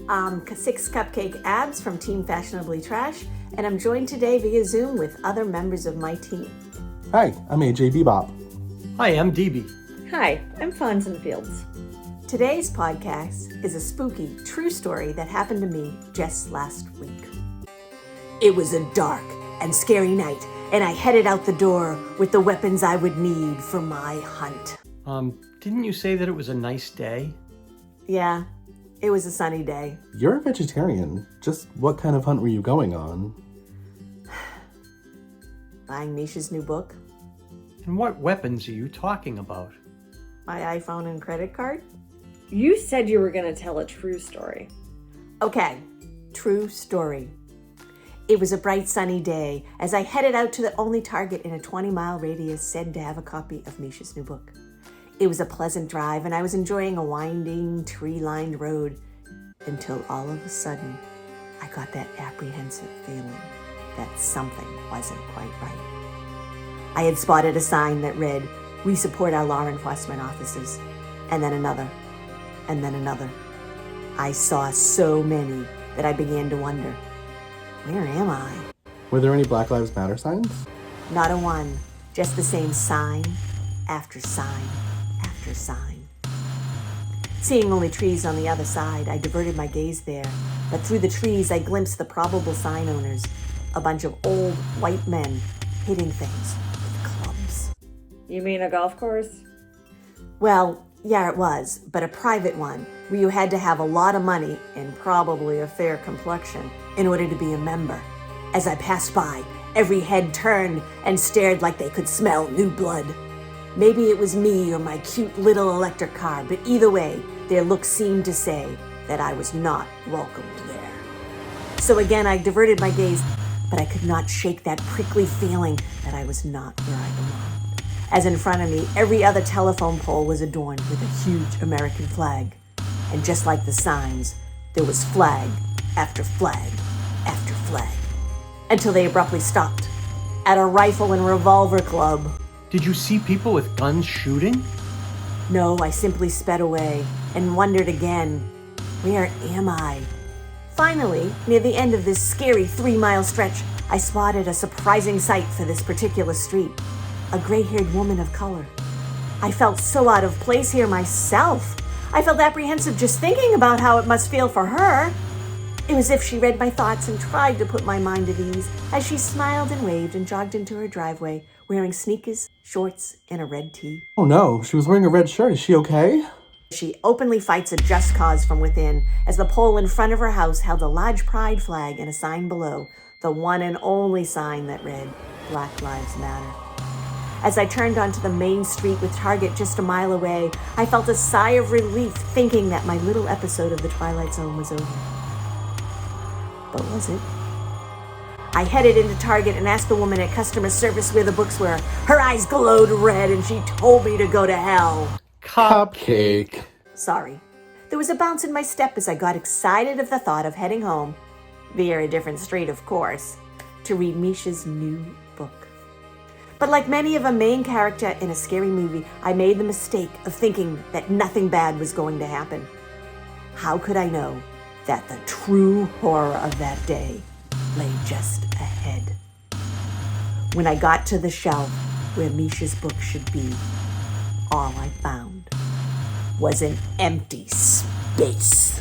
I'm 6 Cupcake Abs from Team Fashionably Trash, and I'm joined today via Zoom with other members of my team. Hi, I'm AJ Bebop. Hi, I'm DB. Hi, I'm Fonz in the Fields. Today's podcast is a spooky, true story that happened to me just last week. It was a dark and scary night, and I headed out the door with the weapons I would need for my hunt. Didn't you say that it was a nice day? Yeah, it was a sunny day. You're a vegetarian. Just what kind of hunt were you going on? Buying Misha's new book, And what weapons are you talking about? my iPhone and credit card. You said you were going to tell a true story. Okay, true story. It was a bright sunny day as I headed out to the only Target in a 20-mile radius said to have a copy of Misha's new book. It was a pleasant drive and I was enjoying a winding, tree-lined road until all of a sudden I got that apprehensive feeling that something wasn't quite right. I had spotted a sign that read, "We support our law enforcement officers," and then another, and then another. I saw so many that I began to wonder, where am I? Were there any Black Lives Matter signs? Not a one, just the same sign after sign after sign. Seeing only trees on the other side, I diverted my gaze there, but through the trees I glimpsed the probable sign owners, a bunch of old white men hitting things with clubs. You mean a golf course? Well, yeah, it was, but a private one where you had to have a lot of money and probably a fair complexion in order to be a member. As I passed by, every head turned and stared like they could smell new blood. Maybe it was me or my cute little electric car, but either way, their looks seemed to say that I was not welcomed there. So again, I diverted my gaze, but I could not shake that prickly feeling that I was not where I belonged. As in front of me, every other telephone pole was adorned with a huge American flag. And just like the signs, there was flag after flag after flag. Until they abruptly stopped at a rifle and revolver club. Did you see people with guns shooting? No, I simply sped away and wondered again, where am I? Finally, near the end of this scary 3-mile stretch, I spotted a surprising sight for this particular street. A gray-haired woman of color. I felt so out of place here myself. I felt apprehensive just thinking about how it must feel for her. It was as if she read my thoughts and tried to put my mind at ease as she smiled and waved and jogged into her driveway, wearing sneakers, shorts, and a red tee. Oh no, she was wearing a red shirt. Is she okay? She openly fights a just cause from within as the pole in front of her house held a large pride flag and a sign below, the one and only sign that read, "Black Lives Matter." As I turned onto the main street with Target just a mile away, I felt a sigh of relief thinking that my little episode of The Twilight Zone was over. But was it? I headed into Target and asked the woman at customer service where the books were. Her eyes glowed red and she told me to go to hell. Cupcake. Sorry. There was a bounce in my step as I got excited of the thought of heading home, via a different street of course, to read Misha's new book. But like many of a main character in a scary movie, I made the mistake of thinking that nothing bad was going to happen. How could I know that the true horror of that day lay just ahead? When I got to the shelf where Misha's book should be, all I found was an empty space.